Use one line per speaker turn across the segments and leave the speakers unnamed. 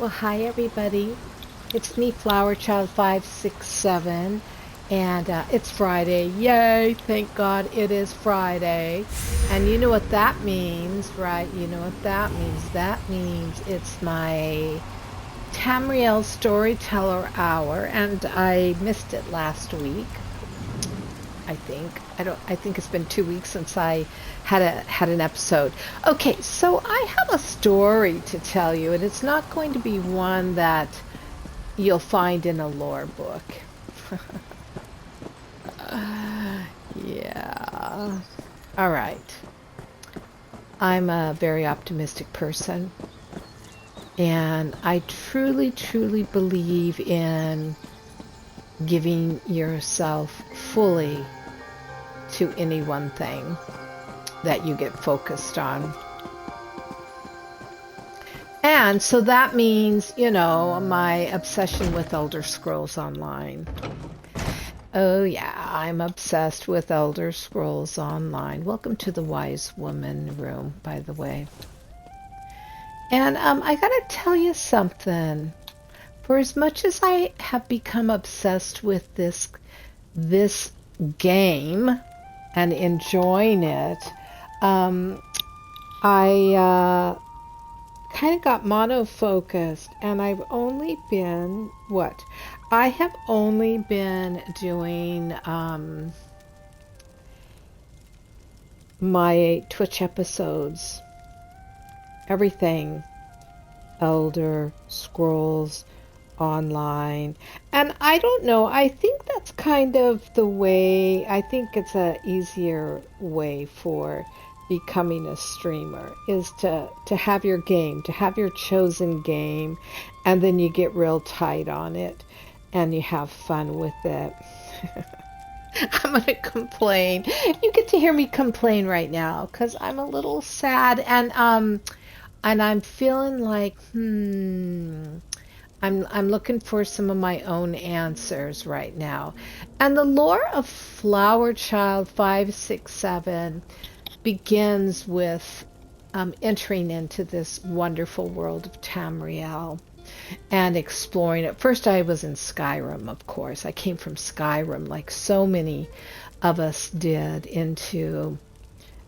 Well, hi everybody. It's me, Flower Child 567, and it's Friday. Yay! Thank God it is Friday. And you know what that means, right? You know what that means. That means it's my Tamriel Storyteller Hour, and I missed it last week. I think. I think it's been 2 weeks since I had an episode. Okay, so I have a story to tell you, and it's not going to be one that you'll find in a lore book. Yeah. All right. I'm a very optimistic person, and I truly, truly believe in giving yourself fully to any one thing that you get focused on. And so that means, my obsession with Elderscrolls Online. Oh yeah, I'm obsessed with Elderscrolls Online. Welcome to the Wise Woman room, by the way. And I gotta tell you something. For as much as I have become obsessed with this game and enjoying it, I kind of got mono-focused, and I've only been, I have only been doing my Twitch episodes, everything, Elder Scrolls Online. And I don't know, I think that's kind of the way, I think it's a easier way for becoming a streamer, is to have your game, to have your chosen game, and then you get real tight on it and you have fun with it. I'm gonna complain. You get to hear me complain right now because I'm a little sad, and I'm feeling like I'm looking for some of my own answers right now. And the lore of Flower Child 567 begins with entering into this wonderful world of Tamriel and exploring it. First, I was in Skyrim, of course. I came from Skyrim, like so many of us did, into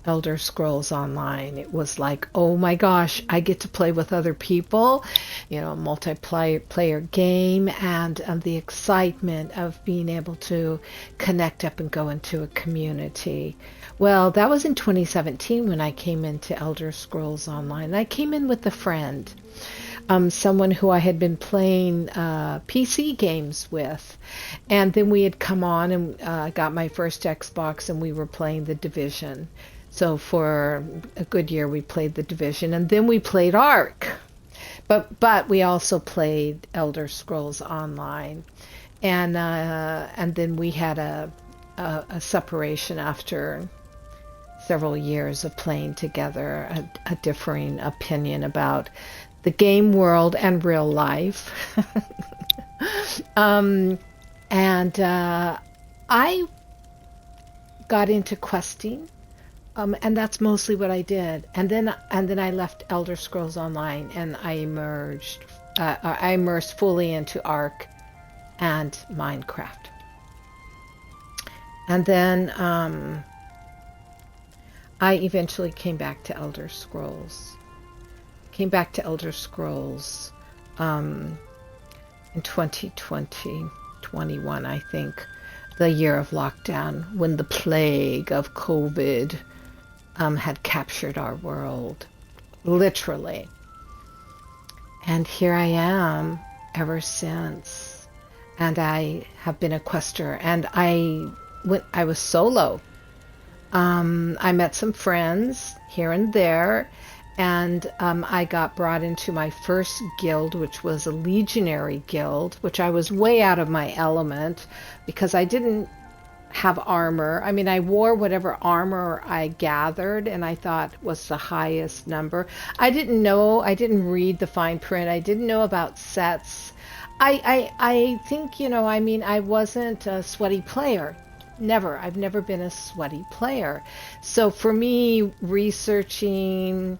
Elder Scrolls Online. It was like, oh my gosh, I get to play with other people, a multiplayer game, and the excitement of being able to connect up and go into a community. Well, that was in 2017 when I came into Elder Scrolls Online. I came in with a friend, someone who I had been playing PC games with, and then we had come on and got my first Xbox, and we were playing The Division. So for a good year, we played The Division, and then we played Ark. But we also played Elder Scrolls Online, and then we had a separation after several years of playing together, a differing opinion about the game world and real life. I got into questing. And that's mostly what I did. And then I left Elder Scrolls Online, and I immersed fully into Ark and Minecraft. And then I eventually came back to Elder Scrolls. In 2020, 21, I think, the year of lockdown, when the plague of COVID had captured our world, literally. And here I am ever since. And I have been a quester, and I was solo. I met some friends here and there, and I got brought into my first guild, which was a legionary guild, which I was way out of my element because I didn't have armor. I mean, I wore whatever armor I gathered, and I thought was the highest number. I didn't read the fine print. I didn't know about sets. I think, I wasn't a sweaty player. I've never been a sweaty player. So for me, researching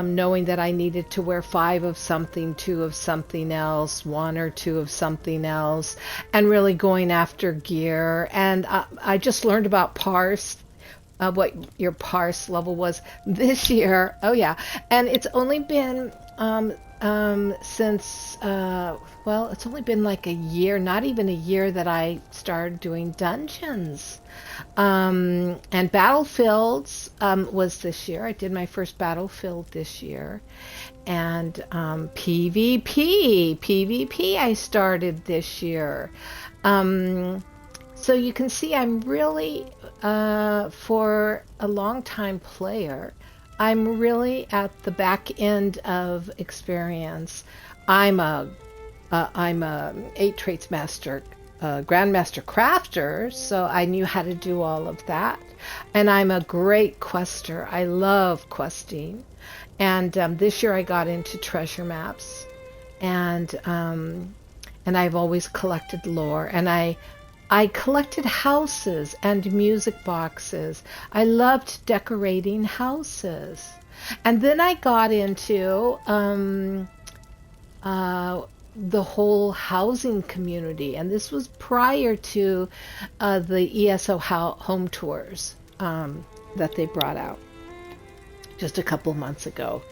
knowing that I needed to wear 5 of something, 2 of something else, 1 or 2 of something else, and really going after gear. And I just learned about parse, what your parse level was this year. Oh yeah, and it's only been since well, it's only been like a year, not even a year, that I started doing dungeons. And battlefields was this year. I did my first battlefield this year. And PvP I started this year. So you can see I'm really, for a long time player, I'm really at the back end of experience. I'm a 8 traits master, grandmaster crafter, so I knew how to do all of that. And I'm a great quester. I love questing. And this year I got into treasure maps, and I've always collected lore, and I collected houses and music boxes. I loved decorating houses. And then I got into the whole housing community. And this was prior to the ESO home tours that they brought out just a couple of months ago.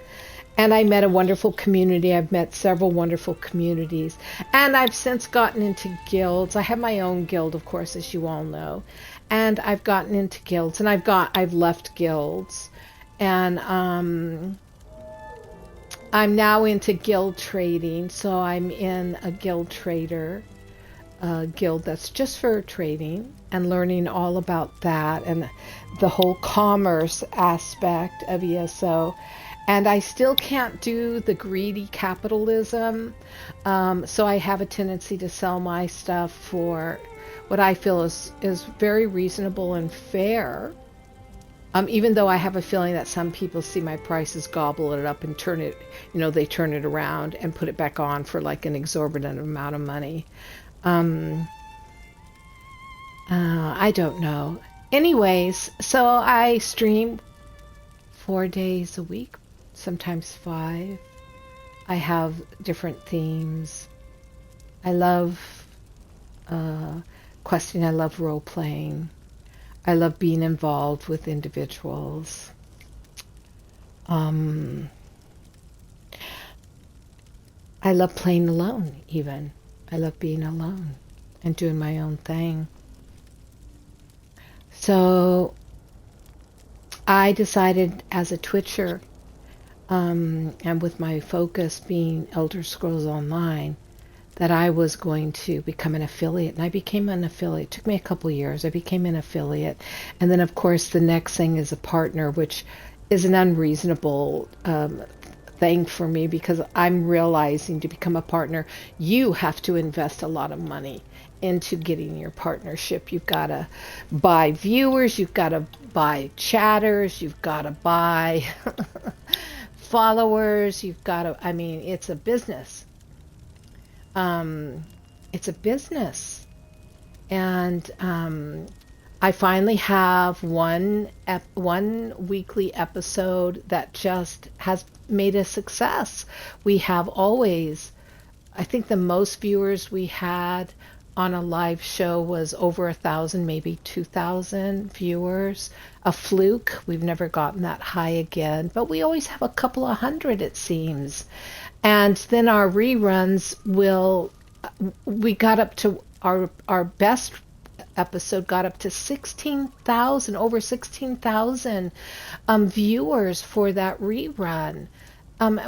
And I met a wonderful community. I've met several wonderful communities. And I've since gotten into guilds. I have my own guild, of course, as you all know. And I've gotten into guilds. And I've left guilds. And I'm now into guild trading. So I'm in a guild trader guild that's just for trading and learning all about that and the whole commerce aspect of ESO. And I still can't do the greedy capitalism, so I have a tendency to sell my stuff for what I feel is very reasonable and fair, even though I have a feeling that some people see my prices, gobble it up, and turn it, they turn it around and put it back on for like an exorbitant amount of money. I don't know. Anyways, so I stream 4 days a week, sometimes 5. I have different themes. I love questing. I love role playing. I love being involved with individuals. I love playing alone, even. I love being alone and doing my own thing. So I decided as a Twitcher, and with my focus being Elderscrolls Online, that I was going to become an affiliate. And I became an affiliate. It took me a couple years. I became an affiliate. And then, of course, the next thing is a partner, which is an unreasonable thing for me, because I'm realizing to become a partner, you have to invest a lot of money into getting your partnership. You've got to buy viewers. You've got to buy chatters. You've got to buy followers. You've got to, it's a business. It's a business. And I finally have one weekly episode that just has made a success. We have always, I think the most viewers we had on a live show was over 1,000, maybe 2,000 viewers. A fluke. We've never gotten that high again, but we always have a couple of hundred, it seems. And then our reruns we got up to our best episode got up to 16,000, over 16,000 viewers for that rerun.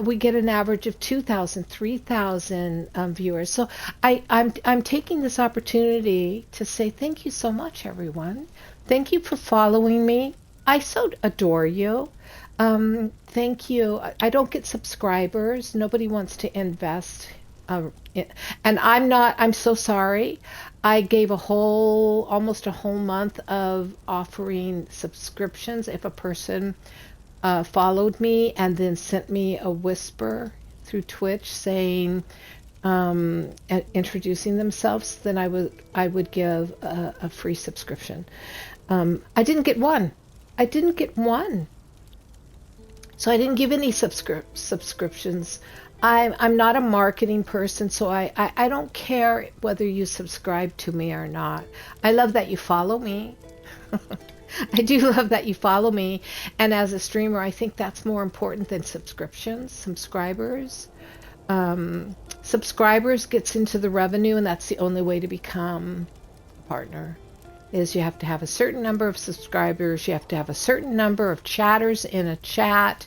We get an average of 2,000, 3,000 viewers. So I'm taking this opportunity to say thank you so much, everyone. Thank you for following me. I so adore you. Thank you. I don't get subscribers. Nobody wants to invest. And I'm so sorry. I gave almost a whole month of offering subscriptions if a person followed me and then sent me a whisper through Twitch saying, introducing themselves, then I would give a free subscription. I didn't get one. So I didn't give any subscriptions. I'm not a marketing person, so I don't care whether you subscribe to me or not. I love that you follow me. I do love that you follow me. And as a streamer, I think that's more important than subscriptions, subscribers. Subscribers gets into the revenue, and that's the only way to become a partner. Is you have to have a certain number of subscribers, you have to have a certain number of chatters in a chat,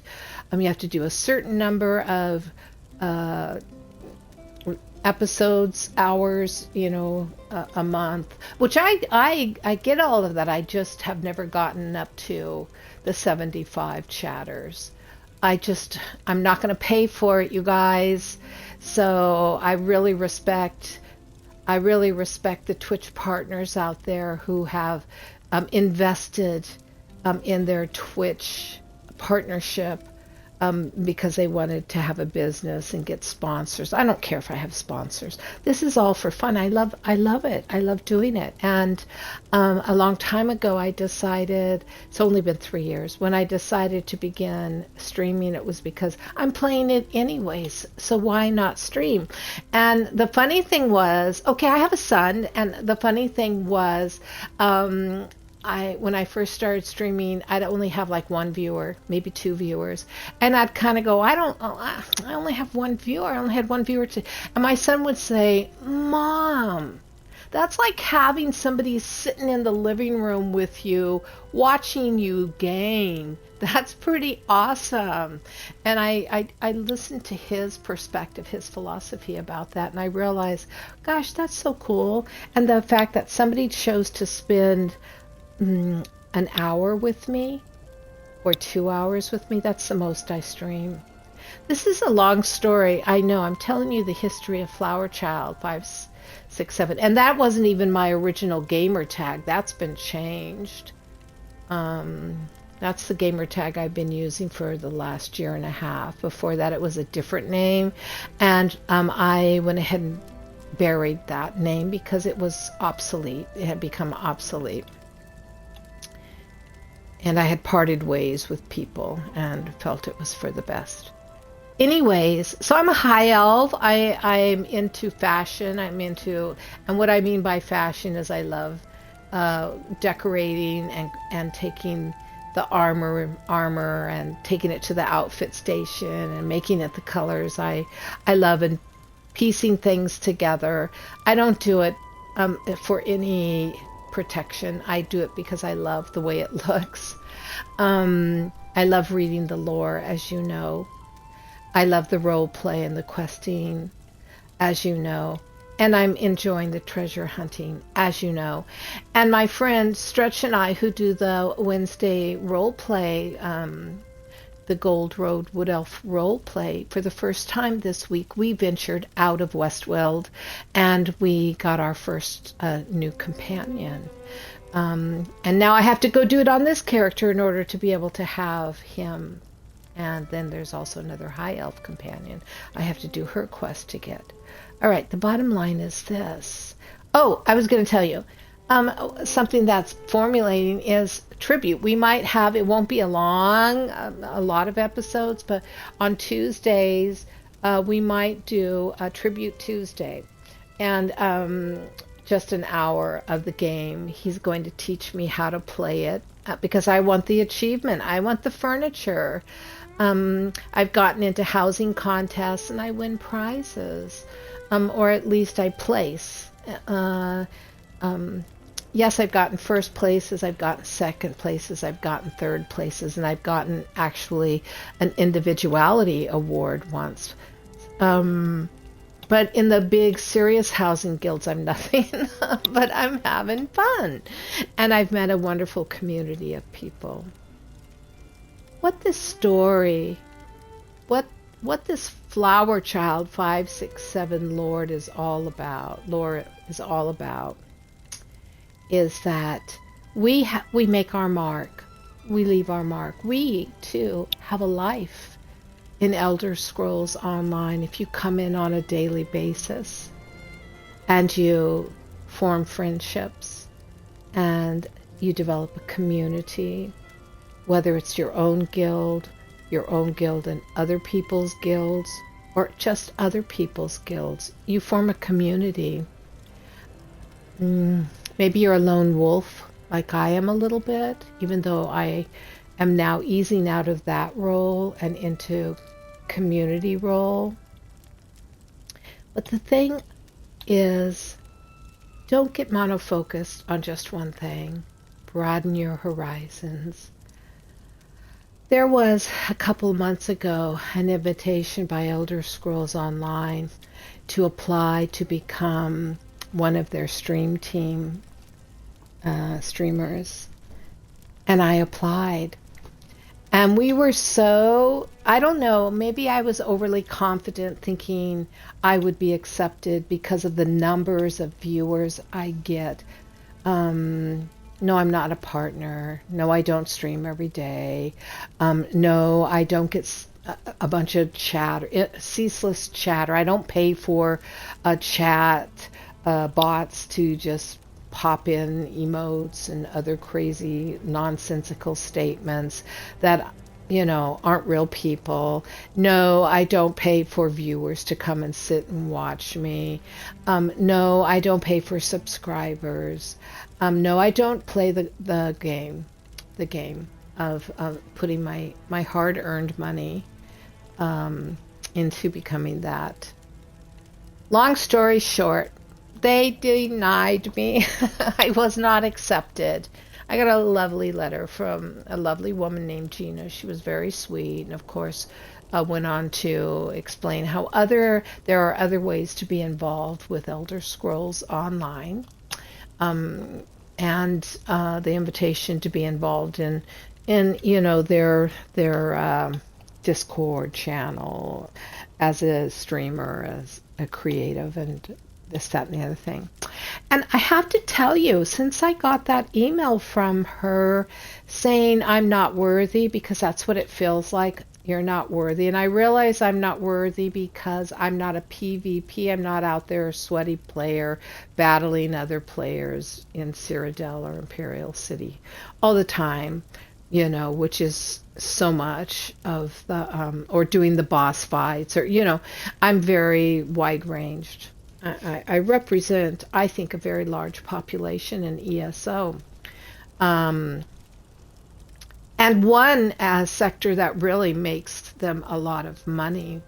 you have to do a certain number of episodes, hours, a month, which I get all of that. I just have never gotten up to the 75 chatters. I'm not going to pay for it, you guys. So I really respect the Twitch partners out there who have invested in their Twitch partnership because they wanted to have a business and get sponsors. I don't care if I have sponsors. This is all for fun. I love it. I love doing it. And a long time ago, I decided, it's only been 3 years, when I decided to begin streaming, it was because I'm playing it anyways, so why not stream? And the funny thing was, okay, I have a son, and the funny thing was, when I first started streaming, I'd only have like one viewer, maybe 2 viewers. And I'd kind of go, I only have one viewer. I only had one viewer. And my son would say, Mom, that's like having somebody sitting in the living room with you, watching you game. That's pretty awesome. And I listened to his perspective, his philosophy about that. And I realized, gosh, that's so cool. And the fact that somebody chose to spend an hour with me or 2 hours with me, that's the most I stream. This is a long story. I know. I'm telling you the history of Flower Child 567, and that wasn't even my original gamer tag. That's been changed. That's the gamer tag I've been using for the last year and a half. Before that, it was a different name, and I went ahead and buried that name because it was obsolete. It had become obsolete. And I had parted ways with people and felt it was for the best. Anyways, so I'm a high elf. I'm into fashion. And what I mean by fashion is I love decorating and taking the armor and taking it to the outfit station and making it the colors I love, and piecing things together. I don't do it for any protection. I do it because I love the way it looks. I love reading the lore, as you know. I love the role play and the questing, as you know. And I'm enjoying the treasure hunting, as you know. And my friend Stretch and I, who do the Wednesday role play, the Gold Road Wood Elf role play, for the first time this week, we ventured out of Westworld, and we got our first new companion. And now I have to go do it on this character in order to be able to have him. And then there's also another high elf companion I have to do her quest to get. All right, the bottom line is this. Oh, I was going to tell you. Something that's formulating is tribute. We might have, it won't be a lot of episodes, but on Tuesdays, we might do a Tribute Tuesday. And just an hour of the game. He's going to teach me how to play it because I want the achievement. I want the furniture. I've gotten into housing contests and I win prizes, or at least I place. Yes, I've gotten first places, I've gotten second places, I've gotten third places, and I've gotten actually an individuality award once. But in the big serious housing guilds, I'm nothing, but I'm having fun. And I've met a wonderful community of people. What this story, what this Flower Child 567 Lord is all about, is that we make our mark. We leave our mark. We, too, have a life in Elderscrolls Online if you come in on a daily basis and you form friendships and you develop a community, whether it's your own guild, your own guild and other people's guilds, or just other people's guilds. You form a community. Maybe you're a lone wolf, like I am a little bit, even though I am now easing out of that role and into community role. But the thing is, don't get monofocused on just one thing. Broaden your horizons. There was, a couple months ago, an invitation by Elderscrolls Online to apply to become one of their stream team streamers. And I applied. And we were so, I don't know, maybe I was overly confident thinking I would be accepted because of the numbers of viewers I get. No, I'm not a partner. No, I don't stream every day. No, I don't get a bunch of chatter, ceaseless chatter. I don't pay for chat bots to just pop in emotes and other crazy nonsensical statements that, aren't real people. No, I don't pay for viewers to come and sit and watch me. No, I don't pay for subscribers. No, I don't play the game of putting my hard-earned money into becoming that. Long story short, they denied me. I was not accepted. I got a lovely letter from a lovely woman named Gina. She was very sweet, and of course went on to explain how there are other ways to be involved with Elder Scrolls Online, and the invitation to be involved in their Discord channel as a streamer, as a creative, and this, that, and the other thing. And I have to tell you, since I got that email from her saying I'm not worthy, because that's what it feels like, you're not worthy. And I realize I'm not worthy because I'm not a PvP. I'm not out there a sweaty player battling other players in Cyrodiil or Imperial City all the time, which is so much of the, or doing the boss fights, or, I'm very wide-ranged. I represent, I think, a very large population in ESO. And one sector that really makes them a lot of money.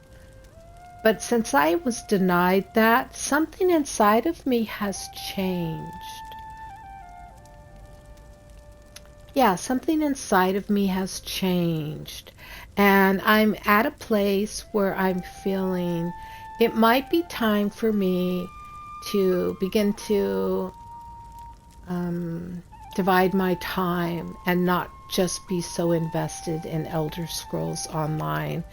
But since I was denied that, something inside of me has changed. Yeah, something inside of me has changed. And I'm at a place where I'm feeling it might be time for me to begin to divide my time and not just be so invested in Elder Scrolls Online.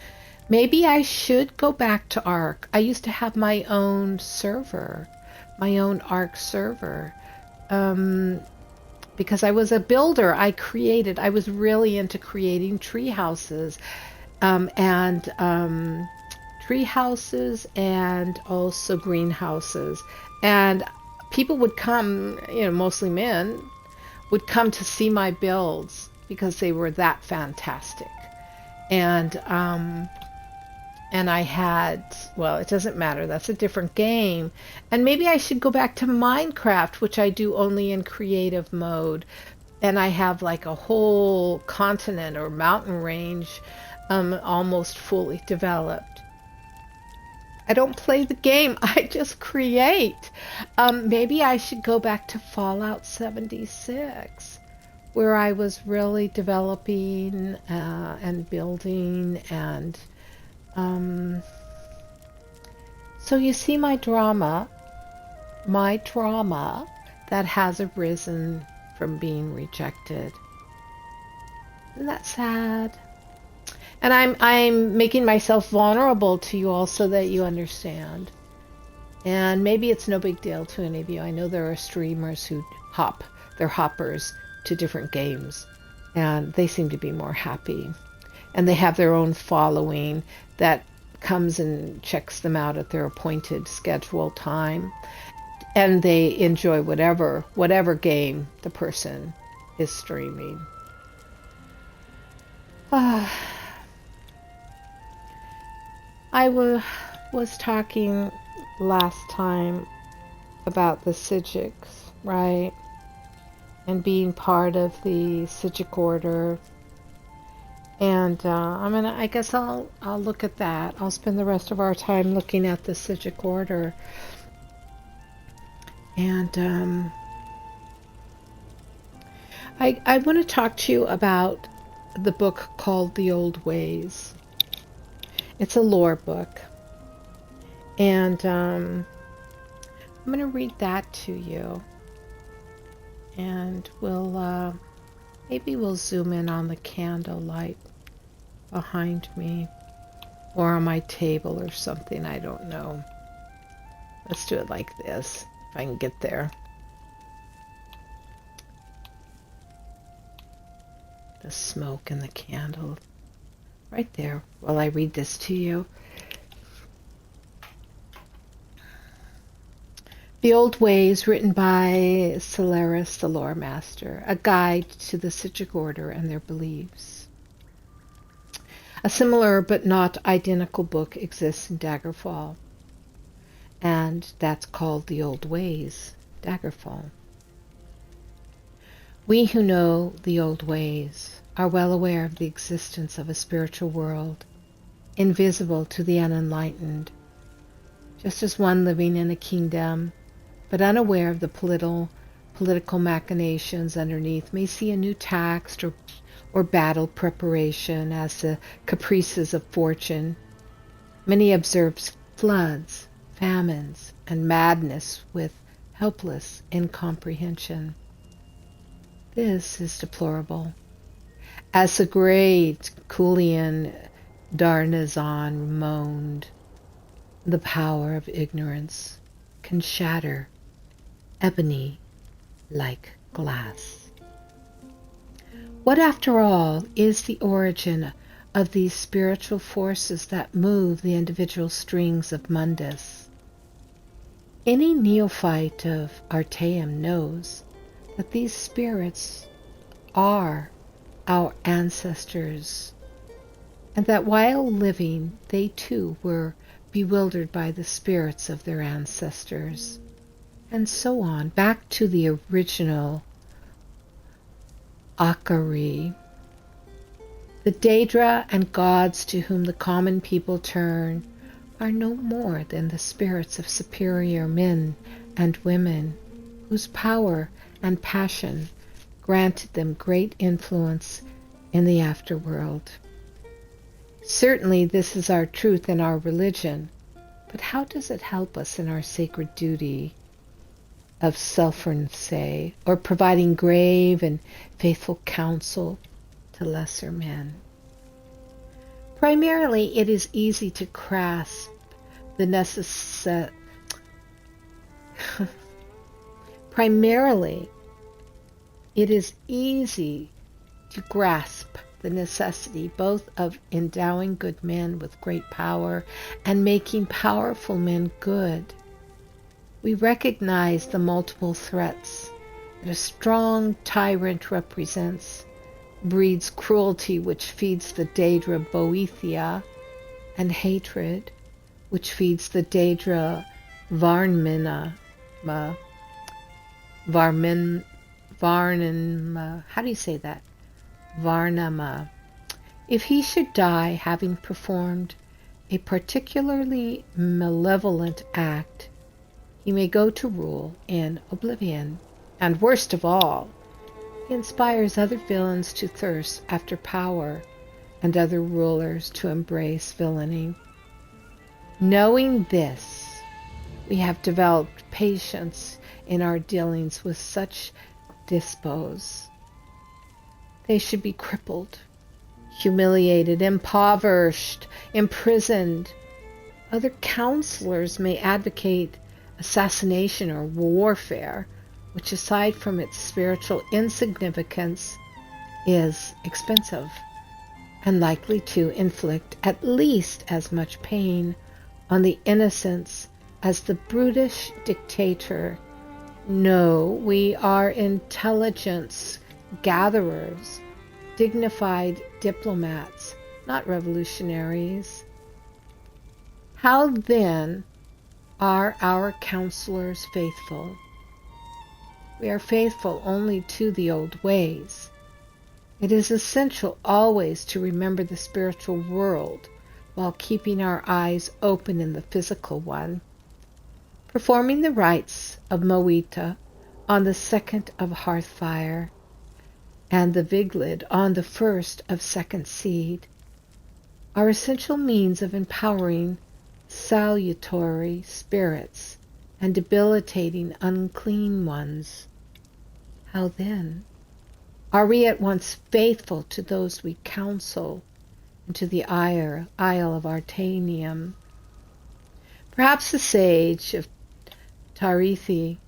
Maybe I should go back to Ark. I used to have my own server, my own Ark server, because I was a builder. I was really into creating tree houses, tree houses and also greenhouses. And people would come, mostly men, would come to see my builds because they were that fantastic. And I had, well, it doesn't matter, that's a different game. And maybe I should go back to Minecraft, which I do only in creative mode. And I have like a whole continent or mountain range almost fully developed. I don't play the game, I just create. Maybe I should go back to Fallout 76, where I was really developing and building. And so you see my drama that has arisen from being rejected. Isn't that sad? And I'm making myself vulnerable to you all so that you understand. And maybe it's no big deal to any of you. I know there are streamers who they're hoppers to different games, and they seem to be more happy. And they have their own following that comes and checks them out at their appointed scheduled time. And they enjoy whatever game the person is streaming. was talking last time about the Psijics, right? And being part of the Psijic order. And I guess I'll look at that. I'll spend the rest of our time looking at the Psijic order. And I want to talk to you about the book called The Old Ways. It's a lore book. And I'm going to read that to you. And maybe we'll zoom in on the candlelight behind me, or on my table or something, I don't know. Let's do it like this, if I can get there. The smoke and the candle right there while I read this to you. The Old Ways, written by Celeris, the Lore Master, a guide to the Psijic order and their beliefs. A similar but not identical book exists in Daggerfall, and that's called The Old Ways, Daggerfall. We who know the old ways are well aware of the existence of a spiritual world, invisible to the unenlightened, just as one living in a kingdom, but unaware of the political machinations underneath, may see a new tax or battle preparation as the caprices of fortune. Many observe floods, famines, and madness with helpless incomprehension. This is deplorable. As the great Kulian Darnazon moaned, the power of ignorance can shatter ebony like glass. What, after all, is the origin of these spiritual forces that move the individual strings of Mundus? Any neophyte of Artaeum knows that these spirits are our ancestors, and that while living, they too were bewildered by the spirits of their ancestors, and so on, back to the original Akari. The Daedra and gods to whom the common people turn are no more than the spirits of superior men and women, whose power and passion granted them great influence in the afterworld. Certainly this is our truth in our religion, but how does it help us in our sacred duty of self-renouncé, or providing grave and faithful counsel to lesser men? Primarily, it is easy to grasp the necessity both of endowing good men with great power and making powerful men good. We recognize the multiple threats that a strong tyrant represents, breeds cruelty which feeds the Daedra Boethia, and hatred which feeds the Daedra Varnminma. How do you say that? Varnama. If he should die having performed a particularly malevolent act, he may go to rule in oblivion. And worst of all, he inspires other villains to thirst after power and other rulers to embrace villainy. Knowing this, we have developed patience in our dealings with such despots. They should be crippled, humiliated, impoverished, imprisoned. Other counselors may advocate assassination or warfare, which aside from its spiritual insignificance is expensive and likely to inflict at least as much pain on the innocents as the brutish dictator. No, we are intelligence gatherers, dignified diplomats, not revolutionaries. How then are our counselors faithful? We are faithful only to the old ways. It is essential always to remember the spiritual world while keeping our eyes open in the physical one. Performing the rites of Moita on the 2nd of Hearthfire and the Viglid on the 1st of Second Seed are essential means of empowering salutary spirits and debilitating unclean ones. How then are we at once faithful to those we counsel and to the Isle of Artaeum? Perhaps the sage of Tarithi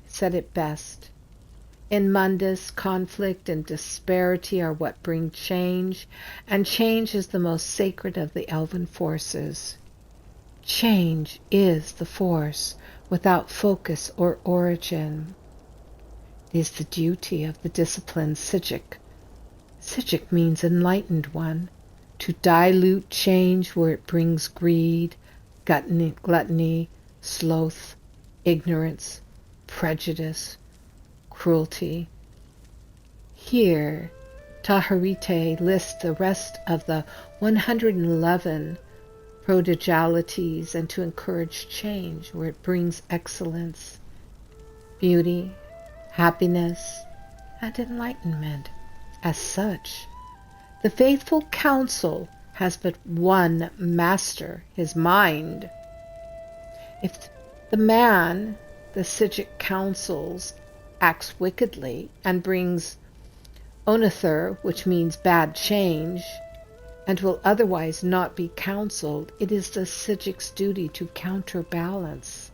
said it best. In Mundus, conflict and disparity are what bring change, and change is the most sacred of the elven forces. Change is the force without focus or origin. It is the duty of the disciplined Psijic. Psijic means enlightened one, to dilute change where it brings greed, gluttony, sloth, ignorance, prejudice, cruelty. Here, Taharite lists the rest of the 111 prodigalities and to encourage change where it brings excellence, beauty, happiness, and enlightenment. As such, the faithful counsel has but one master, his mind. If the man the Psijic counsels acts wickedly and brings onather, which means bad change, and will otherwise not be counseled, it is the Psijic's duty to counterbalance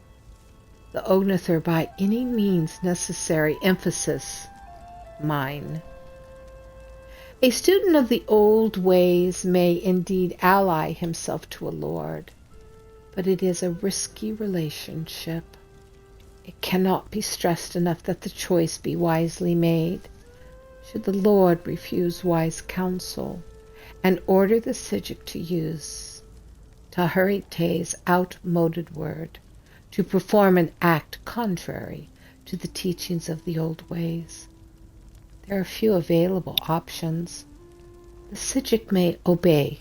the onather by any means necessary, emphasis, mine. A student of the old ways may indeed ally himself to a lord, but it is a risky relationship. It cannot be stressed enough that the choice be wisely made. Should the Lord refuse wise counsel and order the Psijic to use Taharite's outmoded word to perform an act contrary to the teachings of the old ways, there are few available options. The Psijic may obey,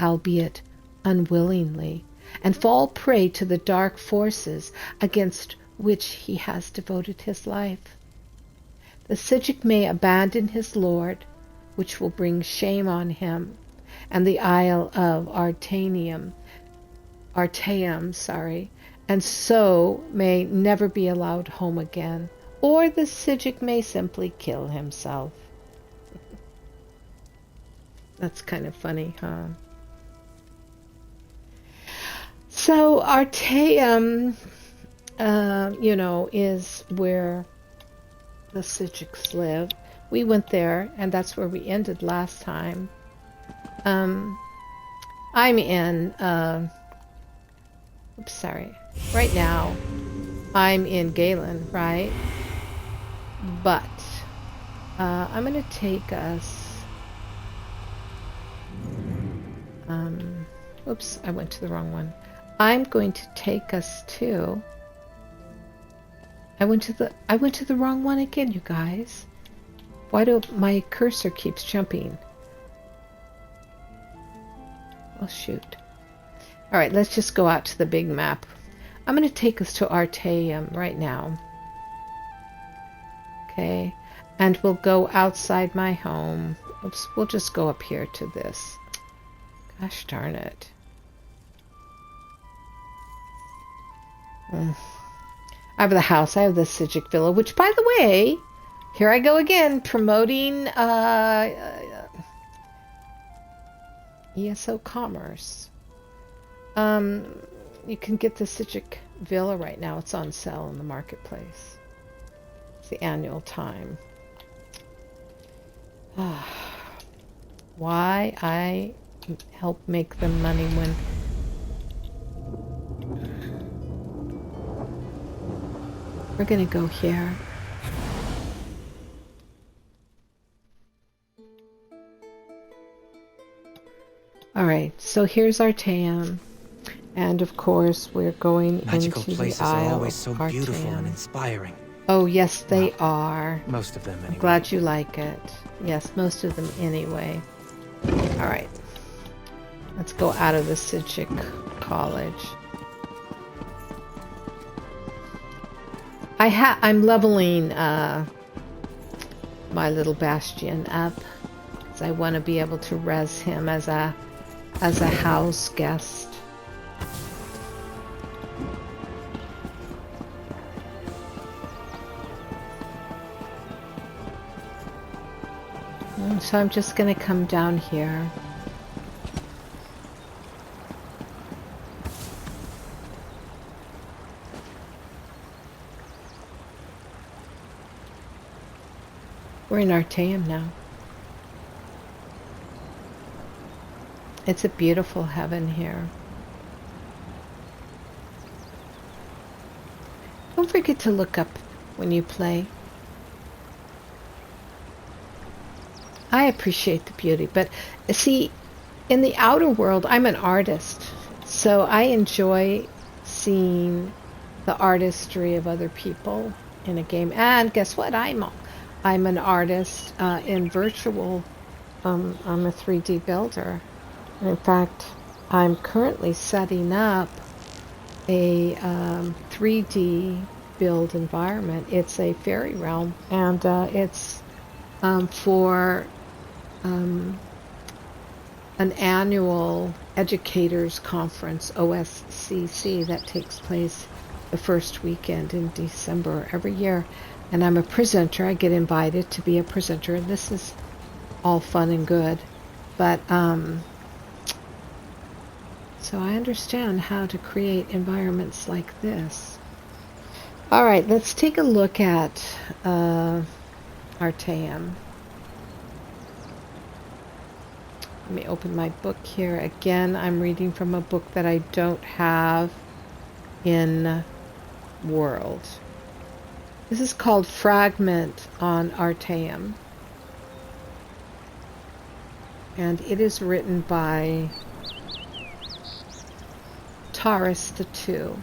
albeit unwillingly, and fall prey to the dark forces against which he has devoted his life. The Psijic may abandon his lord, which will bring shame on him, and the Isle of Artaeum, and so may never be allowed home again, or the Psijic may simply kill himself. That's kind of funny, huh? So Artaeum, is where the Psijics live. We went there, and that's where we ended last time. I'm in, right now, I'm in Galen, right? But, I'm going to take us, I went to the wrong one. I'm going to take us to, I went to the wrong one again, you guys. Why do my cursor keeps jumping? Well, shoot. All right, let's just go out to the big map. I'm going to take us to Artaeum right now. Okay, and we'll go outside my home. Oops, we'll just go up here to this. Gosh darn it. I have the house. I have the Psijic Villa, which, by the way, here I go again, promoting ESO commerce. You can get the Psijic Villa right now. It's on sale in the marketplace. It's the annual time. Why I help make them money when... We're going to go here. Alright, so here's Artaeum. And of course, we're going
Magical
into the
places are
Isle
always
of
so beautiful and
Artaeum.
inspiring.
Oh, yes, they
Well,
are.
most of them, anyway.
I'm glad you like it. Yes, most of them anyway. All right. Let's go out of the Psijic College. I'm leveling my little Bastion up, because I want to be able to res him as a house guest. So I'm just going to come down here. We're in Artaeum now. It's a beautiful heaven here. Don't forget to look up when you play. I appreciate the beauty, but see, in the outer world, I'm an artist, so I enjoy seeing the artistry of other people in a game. And guess what? I'm an artist in virtual. I'm a 3D builder. In fact, I'm currently setting up a 3D build environment. It's a fairy realm, and it's for an annual educators conference, OSCC, that takes place the first weekend in December every year. And I'm a presenter. I get invited to be a presenter, and this is all fun and good. But so I understand how to create environments like this. All right, let's take a look at Artaeum. Let me open my book here. Again, I'm reading from a book that I don't have in World. This is called Fragment on Artaeum. And it is written by Taurus II.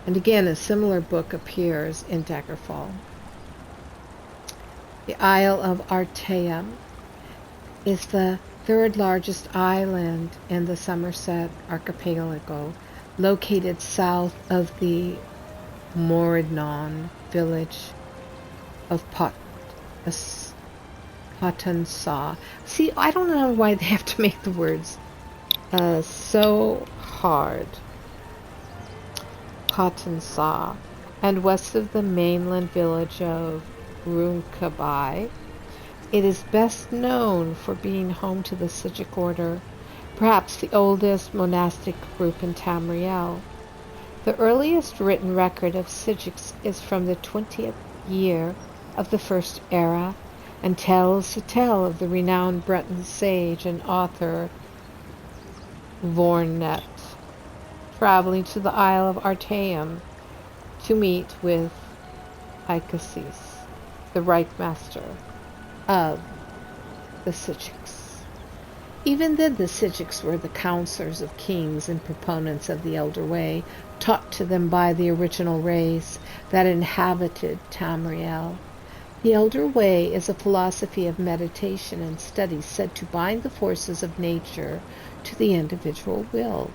And again, a similar book appears in Daggerfall. The Isle of Artaeum is the third largest island in the Somerset archipelago, located south of the Moridnon village of Pottensaw. See, I don't know why they have to make the words so hard. Pottensaw, and west of the mainland village of Runkabai. It is best known for being home to the Psijic order, perhaps the oldest monastic group in Tamriel. The earliest written record of Psijics is from the 20th year of the First Era, and tells the tale of the renowned Breton sage and author Vornet traveling to the Isle of Artaeum to meet with Icasis, the Reich Master of the Psijics. Even then, the Psijics were the counselors of kings and proponents of the Elder Way, taught to them by the original race that inhabited Tamriel. The Elder Way is a philosophy of meditation and study said to bind the forces of nature to the individual will.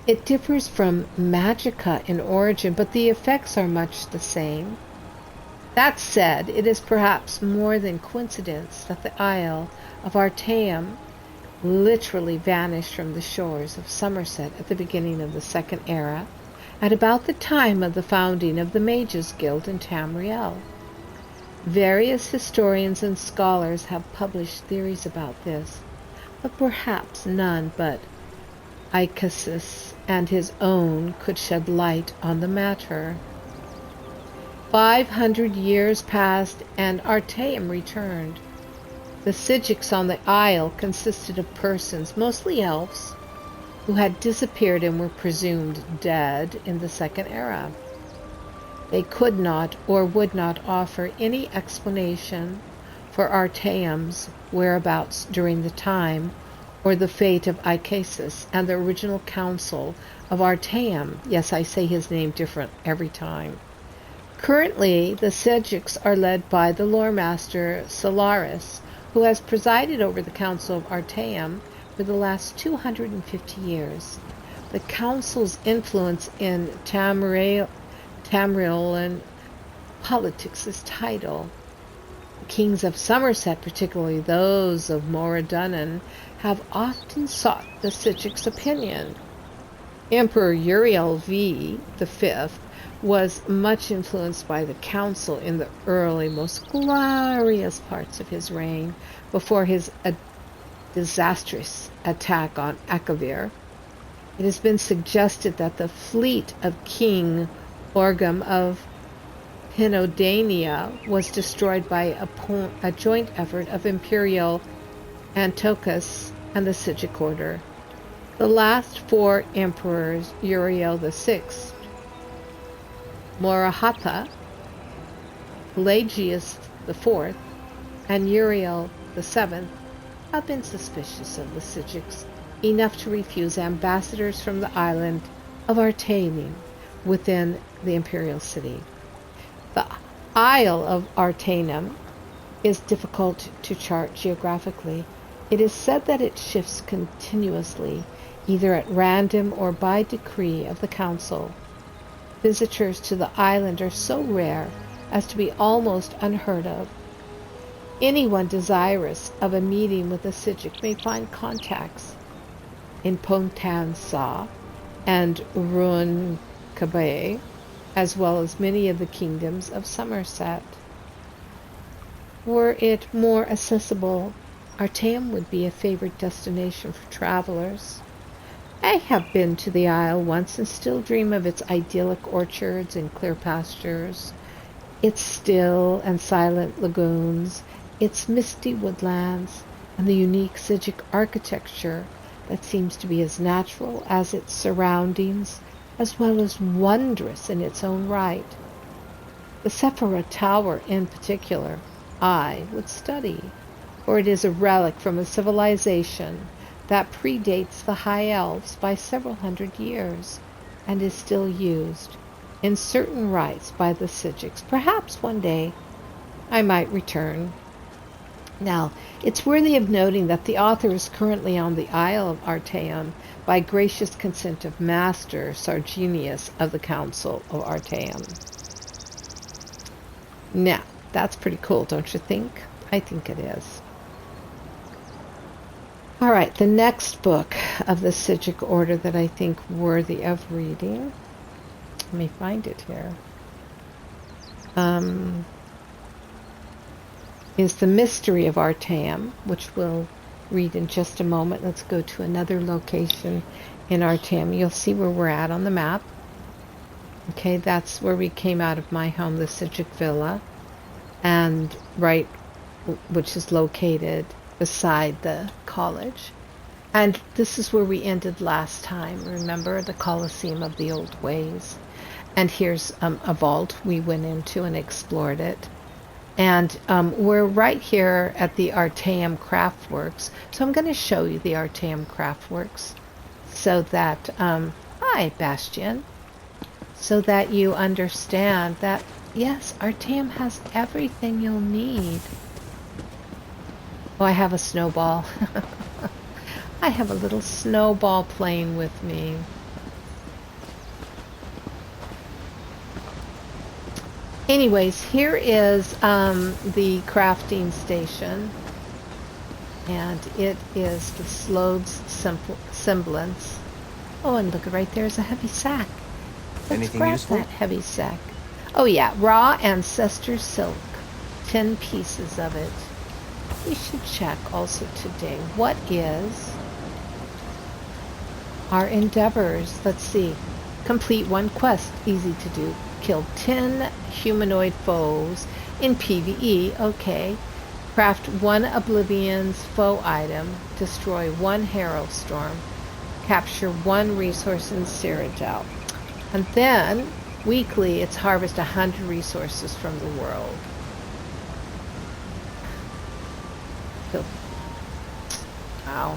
It differs from magica in origin, but the effects are much the same. That said, it is perhaps more than coincidence that the Isle of Artaeum literally vanished from the shores of Somerset at the beginning of the Second Era, at about the time of the founding of the Mages Guild in Tamriel. Various historians and scholars have published theories about this, but perhaps none but Icasis and his own could shed light on the matter. 500 years passed, and Artaeum returned. The Psijics on the isle consisted of persons, mostly elves, who had disappeared and were presumed dead in the Second Era. They could not or would not offer any explanation for Artaeum's whereabouts during the time, or the fate of Icasus and the original council of Artaeum. Yes, I say his name different every time. Currently, the Psijics are led by the lore master Solaris, who has presided over the Council of Artaeum for the last 250 years. The council's influence in Tamriel and politics is tidal. Kings of Somerset, particularly those of Moradunnan, have often sought the Psijics' opinion. Emperor Uriel V was much influenced by the council in the early, most glorious parts of his reign, before his disastrous attack on Akavir. It has been suggested that the fleet of King Orgum of Pinodania was destroyed by a joint effort of Imperial Antiochus and the Psijic order. The last four emperors, Uriel VI, Morahata, Pelagius IV, and Uriel VII, have been suspicious of the Psijics, enough to refuse ambassadors from the island of Artaeum within the imperial city. The Isle of Artaeum is difficult to chart geographically. It is said that it shifts continuously, either at random or by decree of the council. Visitors to the island are so rare as to be almost unheard of. Anyone desirous of a meeting with a Psijic may find contacts in Pontansa and Ruancabe, as well as many of the kingdoms of Somerset. Were it more accessible, Artaeum would be a favored destination for travelers. I have been to the isle once and still dream of its idyllic orchards and clear pastures, its still and silent lagoons, its misty woodlands, and the unique Psijic architecture that seems to be as natural as its surroundings, as well as wondrous in its own right. The Sephira Tower in particular, I would study, for it is a relic from a civilization that predates the High Elves by several hundred years, and is still used in certain rites by the Psijics. Perhaps one day I might return. Now, it's worthy of noting that the author is currently on the Isle of Artaeum by gracious consent of Master Sargenius of the Council of Artaeum. Now, that's pretty cool, don't you think? I think it is. All right, the next book of the Psijic order that I think worthy of reading, let me find it here, is The Mystery of Artaum, which we'll read in just a moment. Let's go to another location in Artaum. You'll see where we're at on the map. Okay, that's where we came out of my home, the Psijic Villa, and which is located beside the college. And this is where we ended last time. Remember, the Colosseum of the Old Ways. And here's a vault we went into and explored it. And we're right here at the Artaeum Craftworks. So I'm going to show you the Artaeum Craftworks so that, hi, Bastian, so that you understand that, yes, Artaeum has everything you'll need. Oh, I have a snowball. I have a little snowball playing with me. Anyways, here is the crafting station, and it is the Slode's semblance. Oh, and look, right there's a heavy sack. Let's grab that heavy sack. Oh yeah, raw ancestor silk, 10 pieces of it. We should check also today what is our endeavors. Let's see. Complete one quest, easy to do. Kill 10 humanoid foes in PvE, okay. Craft 1 Oblivion's foe item. Destroy 1 Herald Storm. Capture 1 resource in Cyrodiil. And then, weekly, it's harvest 100 resources from the world. So, wow.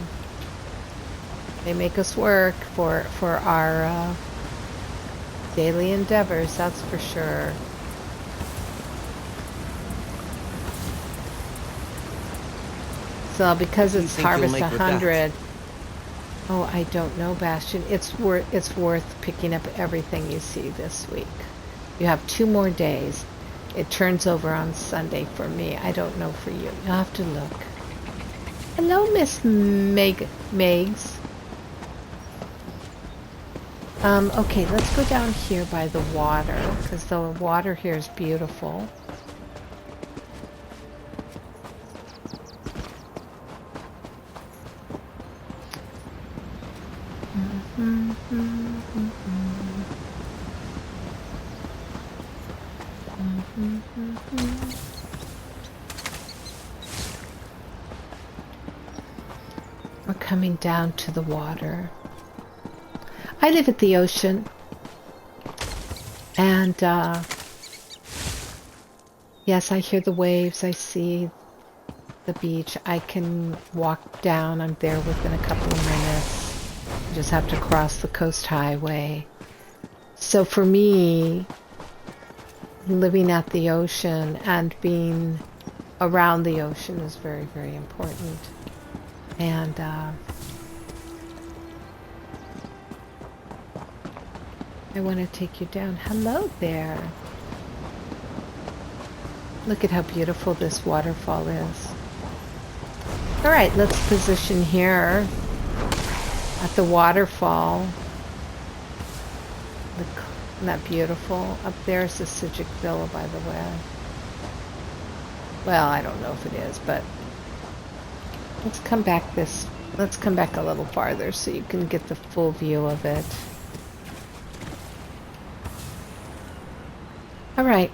They make us work for our daily endeavors, that's for sure. So because it's Harvest 100, oh, I don't know, Bastion. It's worth picking up everything you see this week. You have 2 more days. It turns over on Sunday for me. I don't know for you. You'll have to look. Hello, Miss Megs. Okay, let's go down here by the water, because the water here is beautiful. We're coming down to the water. I live at the ocean, and yes, I hear the waves, I see the beach. I can walk down, I'm there within a couple of minutes. I just have to cross the coast highway. So for me, living at the ocean and being around the ocean is very, very important. And I want to take you down. Hello there. Look at how beautiful this waterfall is. All right, let's position here at the waterfall. Isn't that beautiful? Up there's the Psijic villa, by the way. Well, I don't know if it is, but let's come back a little farther so you can get the full view of it. All right.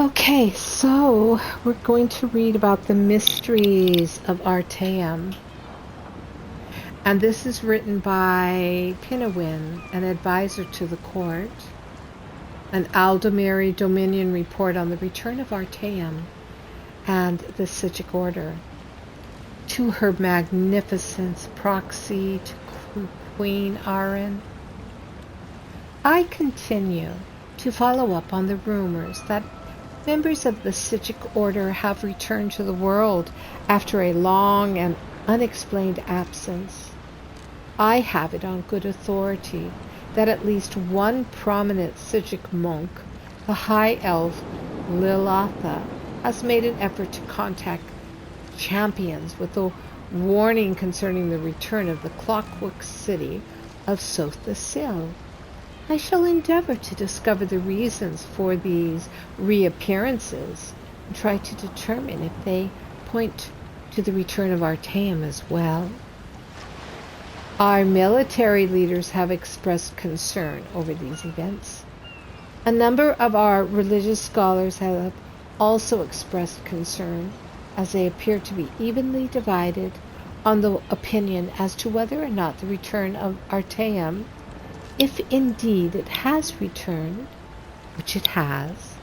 Okay, so we're going to read about the mysteries of Artaeum. And this is written by Pinawin, an advisor to the court. An Aldemary Dominion report on the return of Artaeum and the Psijic order. To Her Magnificence, proxy to Queen Arin. I continue to follow up on the rumors that members of the Psijic order have returned to the world after a long and unexplained absence. I have it on good authority that at least one prominent Psijic monk, the High Elf Lilatha, has made an effort to contact champions with a warning concerning the return of the Clockwork City of Sotha-Sil. I shall endeavor to discover the reasons for these reappearances and try to determine if they point to the return of Artaeum as well. Our military leaders have expressed concern over these events. A number of our religious scholars have also expressed concern, as they appear to be evenly divided on the opinion as to whether or not the return of Artaeum, if indeed it has returned, which it has,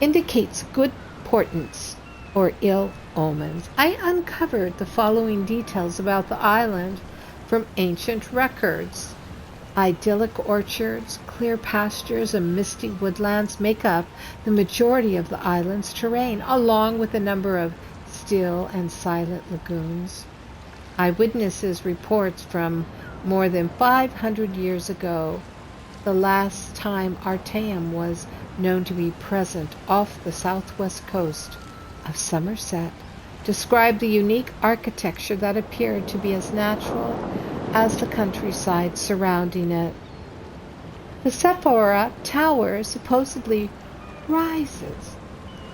indicates good portents or ill omens. I uncovered the following details about the island from ancient records. Idyllic orchards, clear pastures, and misty woodlands make up the majority of the island's terrain, along with a number of still and silent lagoons. Eyewitnesses reports from more than 500 years ago, the last time Artaeum was known to be present off the southwest coast of Somerset, described the unique architecture that appeared to be as natural as the countryside surrounding it. The Sephora Tower supposedly rises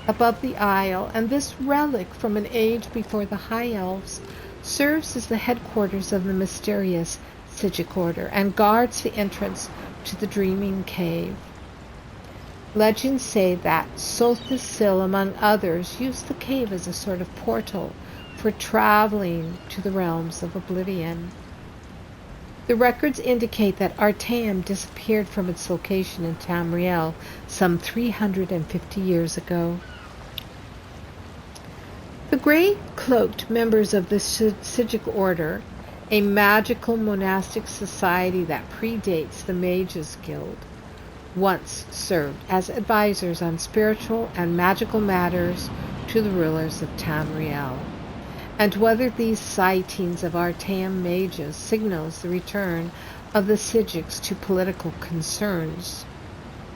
above the isle, and this relic from an age before the High Elves serves as the headquarters of the mysterious Psijic order and guards the entrance to the Dreaming Cave. Legends say that Sotha-Sil, among others, used the cave as a sort of portal for traveling to the realms of oblivion. The records indicate that Artaeum disappeared from its location in Tamriel some 350 years ago. The gray-cloaked members of the Psijic Order, a magical monastic society that predates the Mages Guild, once served as advisors on spiritual and magical matters to the rulers of Tamriel. And whether these sightings of Artaeum mages signals the return of the Psijics to political concerns,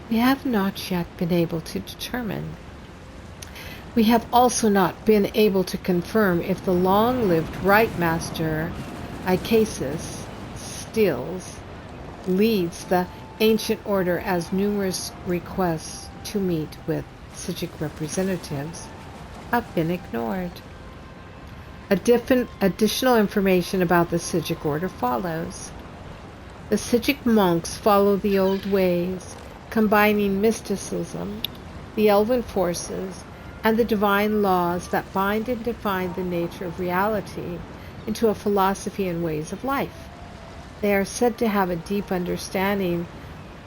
we have not yet been able to determine. We have also not been able to confirm if the long-lived Right Master Icasis Stills leads the ancient order, as numerous requests to meet with Psijic representatives have been ignored. Additional information about the Psijic order follows. The Psijic monks follow the old ways, combining mysticism, the elven forces, and the divine laws that bind and define the nature of reality into a philosophy and ways of life. They are said to have a deep understanding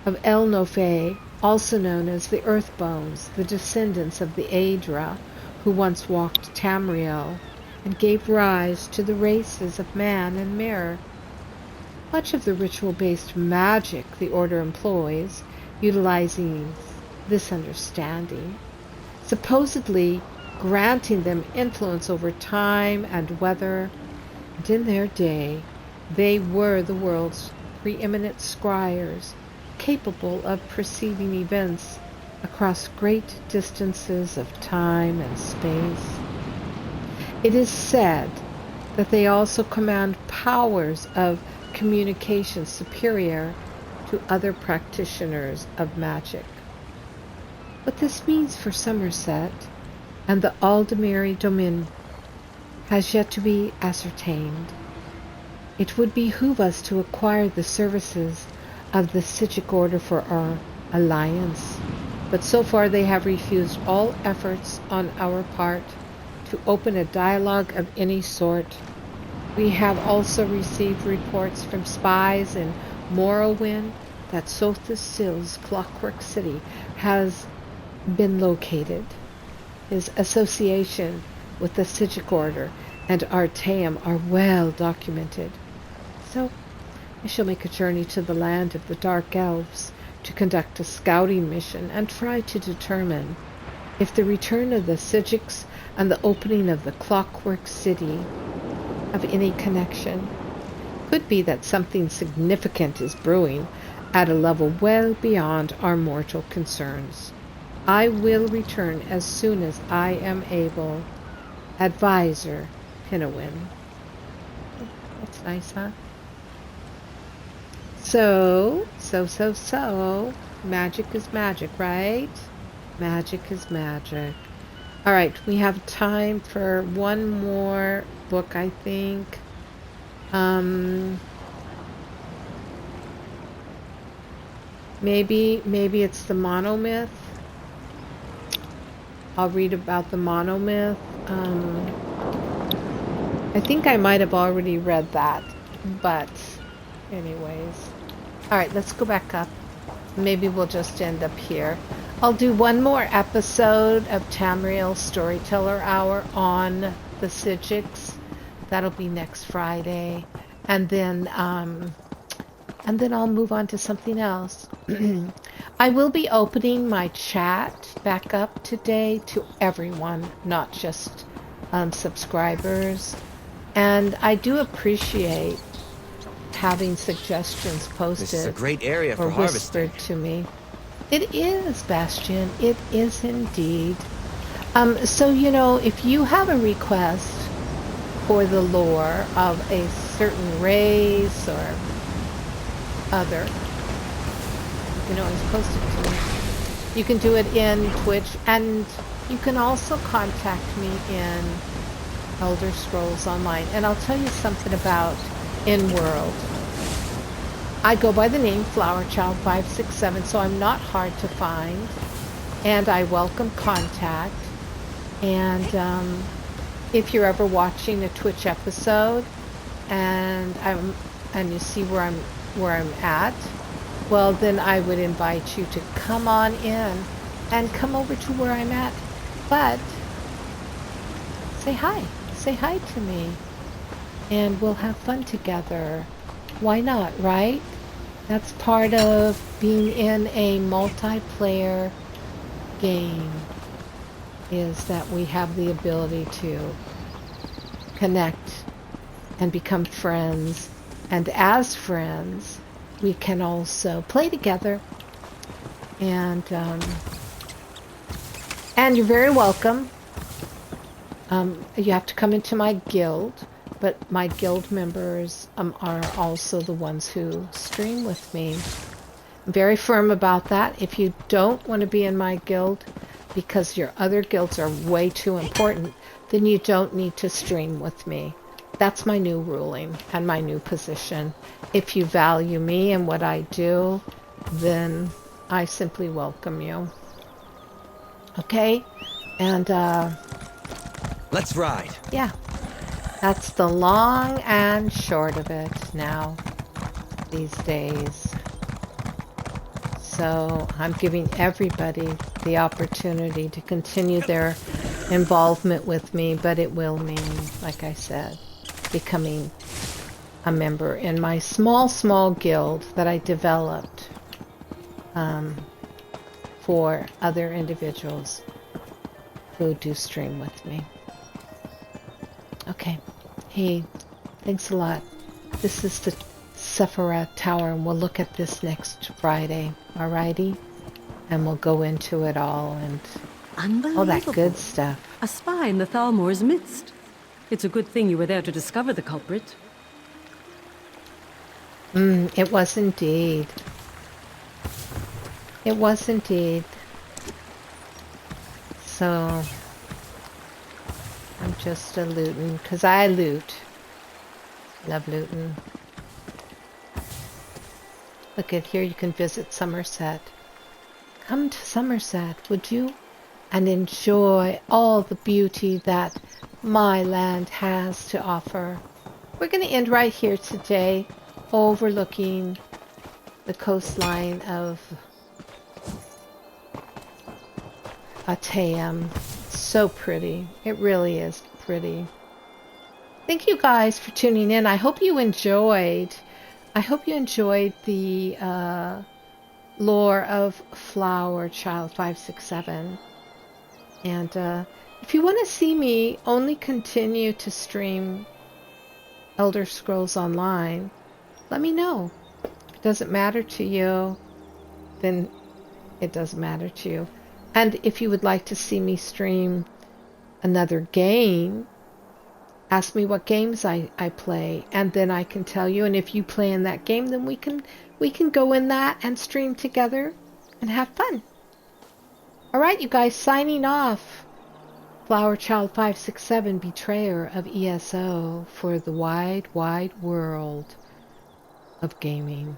of El Nofe, also known as the Earthbones, the descendants of the Aedra, who once walked Tamriel and gave rise to the races of man and mirror. Much of the ritual-based magic the Order employs, utilizing this understanding, supposedly granting them influence over time and weather, and in their day they were the world's preeminent scryers, capable of perceiving events across great distances of time and space. It is said that they also command powers of communication superior to other practitioners of magic. What this means for Somerset and the Aldemiri Domain has yet to be ascertained. It would behoove us to acquire the services of the Psijic Order for our alliance, but so far they have refused all efforts on our part to open a dialogue of any sort. We have also received reports from spies in Morrowind that Sothis Sil's Clockwork City has been located. His association with the Psijic Order and Artaeum are well documented. So I shall make a journey to the land of the Dark Elves to conduct a scouting mission and try to determine if the return of the Psijics and the opening of the Clockwork City have any connection. Could be that something significant is brewing at a level well beyond our mortal concerns. I will return as soon as I am able. Advisor Pinowin. That's nice, huh? So, magic is magic, right? Magic is magic. All right, we have time for one more book, I think. Maybe it's the Monomyth. I'll read about the Monomyth. I think I might have already read that, but anyways. All right, let's go back up. Maybe we'll just end up here. I'll do one more episode of Tamriel Storyteller Hour on the Psijics. That'll be next Friday, and then I'll move on to something else. I will be opening my chat back up today to everyone, not just subscribers. And I do appreciate having suggestions posted.
This is a great area for
whispered to me. It is, Bastion. It is indeed. So, if you have a request for the lore of a certain race or other, you can always post it to me. You can do it in Twitch, and you can also contact me in Elderscrolls Online. And I'll tell you something about In-World. I go by the name FlowerChild567, so I'm not hard to find, and I welcome contact. And if you're ever watching a Twitch episode and you see where I'm at, well, then I would invite you to come on in and come over to where I'm at. But say hi. Say hi to me. And we'll have fun together. Why not, right? That's part of being in a multiplayer game, is that we have the ability to connect and become friends. And as friends, we can also play together. And you're very welcome. You have to come into my guild, but my guild members are also the ones who stream with me. I'm very firm about that. If you don't want to be in my guild because your other guilds are way too important, then you don't need to stream with me. That's my new ruling and my new position. If you value me and what I do, then I simply welcome you. Okay? And,
let's ride.
Yeah. That's the long and short of it now, these days. So I'm giving everybody the opportunity to continue their involvement with me, but it will mean, like I said, becoming a member in my small guild that I developed for other individuals who do stream with me. Okay. Hey, thanks a lot. This is the Sephiroth Tower, and we'll look at this next Friday. Alrighty? And we'll go into it all and all that good stuff.
A spy in the Thalmor's midst. It's a good thing you were there to discover the culprit.
It was indeed. It was indeed. So, I'm just a lootin', 'cause I loot. Love lootin'. Look at here, you can visit Somerset. Come to Somerset, would you? And enjoy all the beauty that my land has to offer. We're going to end right here today, overlooking the coastline of Artaeum. So pretty. It really is pretty. Thank you guys for tuning in. I hope you enjoyed. I hope you enjoyed the lore of Flower Child 567. And if you want to see me only continue to stream Elderscrolls Online, let me know. If it doesn't matter to you, then it doesn't matter to you. And if you would like to see me stream another game, ask me what games I play, and then I can tell you. And if you play in that game, then we can go in that and stream together and have fun. All right, you guys, signing off. Flower Child 567, betrayer of ESO for the wide world of gaming.